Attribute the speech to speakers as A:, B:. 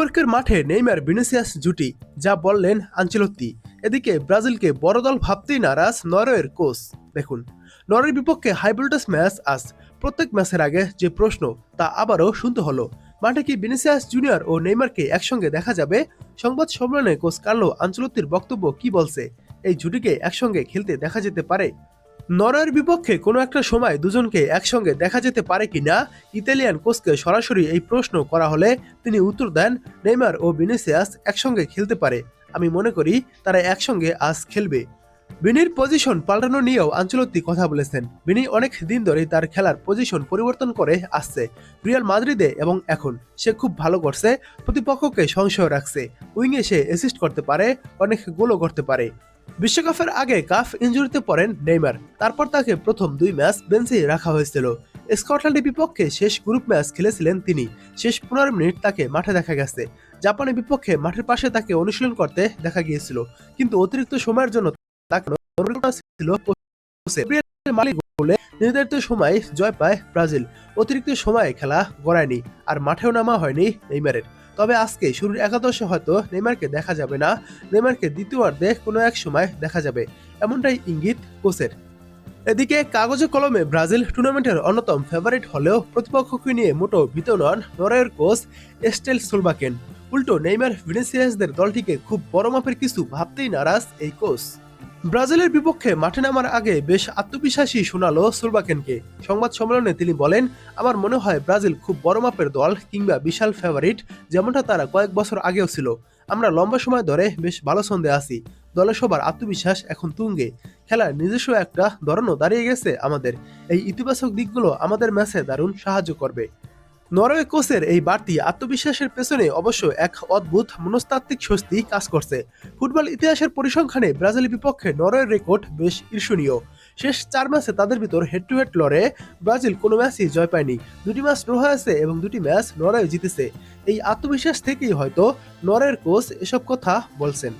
A: নিউইয়র্কের মাঠে Neymar Vinicius জুটি, যা বললেন আনচেলত্তি। এদিকে ব্রাজিলকে বড় দল ভাবতেই নারাজ নরওয়ের কোচ। দেখুন, নরওয়ের বিপক্ষে হাই ভোল্টেজ ম্যাচ আজ। প্রত্যেক ম্যাচের আগে যে প্রশ্ন, তা আবারও শুনতে হলো। মাঠে কি ভিনিসিয়াস জুনিয়র ও নেইমারকে একসঙ্গে দেখা যাবে? সংবাদ সম্মেলনে কোচ কার্লো আনচেলত্তির বক্তব্য কি বলছে? এই জুটিকে একসঙ্গে খেলতে দেখা যেতে পারে? নরওয়ের বিপক্ষে কোনো একটা সময় দুজনকে একসঙ্গে দেখা যেতে পারে কিনা ইতালিয়ান কোচকে সরাসরি এই প্রশ্ন করা হলে তিনি উত্তর দেন, নেইমার ও ভিনিসিয়াস একসঙ্গে খেলতে পারে। আমি মনে করি তারা একসঙ্গে আজ খেলবে। ভিনির পজিশন পাল্টানো নিয়েও আনচেলত্তি কথা বলেছেন। ভিনি অনেক দিন ধরেই তার খেলার পজিশন পরিবর্তন করে আসছে। রিয়াল মাদ্রিদে এবং এখন সে খুব ভালো করছে, প্রতিপক্ষকে সংশয় রাখছে। উইংয়ে সে অ্যাসিস্ট করতে পারে, অনেক গোলও করতে পারে। বিশ্বকাপের আগে কাফ ইনজুরিতে পড়েন নেইমার, তারপর তাকে প্রথম 2 ম্যাচ বেঞ্চে রাখা হয়েছিল। স্কটল্যান্ডের বিপক্ষে শেষ গ্রুপ ম্যাচ খেলেছিলেন তিনি। শেষ 15 মিনিট তাকে মাঠে দেখা গেছে। জাপানের বিপক্ষে মাঠের পাশে তাকে অনুশীলন করতে দেখা গিয়েছিল, কিন্তু অতিরিক্ত সময়ের জন্য তাকে ছিল মালিক বলে নির্ধারিত সময়ে জয় পায় ব্রাজিল। অতিরিক্ত সময়ে খেলা গড়ায়নি, আর মাঠেও নামা হয়নি নেইমারের। তবে আজকে শুরুর একাদশে হয়তো নেইমারকে দেখা যাবে না। নেইমারকে দ্বিতীয়ার্ধে কোনো এক সময় দেখা যাবে, এমনটাই ইঙ্গিত কোচের। এদিকে কাগজে কলমে ব্রাজিল টুর্নামেন্টের অন্যতম ফেভারিট হলেও প্রতিপক্ষকে নিয়ে মোটেও ভীত নন নরওয়ের কোচ এস্টেল সোলবাকেন। উল্টো নেইমার ভিনিসিয়াসদের দলটিকে খুব বড় মাপের কিছু ভাবতেই নারাজ এই কোচ। ব্রাজিলের বিপক্ষে মাঠে নামার আগে বেশ আত্মবিশ্বাসী শোনালো সোলবাকেনকে। সংবাদ সম্মেলনে তিনি বলেন, আমার মনে হয় ব্রাজিল খুব বড় মাপের দল কিংবা বিশাল ফেভারিট, যেমনটা তারা কয়েক বছর আগেও ছিল। আমরা লম্বা সময় ধরে বেশ ভালো ছন্দে আছি। দলের সবার আত্মবিশ্বাস এখন তুঙ্গে। খেলার নিজস্ব একটা ধরনও দাঁড়িয়ে গেছে আমাদের। এই ইতিবাচক দিকগুলো আমাদের ম্যাচে দারুণ সাহায্য করবে। নরওয়ে কোচের এই বাড়তি আত্মবিশ্বাসের পেছনে অবশ্য এক অদ্ভুত মনস্তাত্ত্বিক স্বস্তি কাজ করছে। ফুটবল ইতিহাসের পরিসংখ্যানে ব্রাজিলের বিপক্ষে নরওয়ের রেকর্ড বেশ ঈর্ষণীয়। শেষ 4 ম্যাচে তাদের ভিতর হেড টু হেড লড়ে ব্রাজিল কোনো ম্যাচই জয় পায়নি। 2টি ম্যাচ ড্র হয়েছে এবং 2টি ম্যাচ নরওয়ে জিতেছে। এই আত্মবিশ্বাস থেকেই হয়তো নরওয়ের কোচ এসব কথা বলছেন।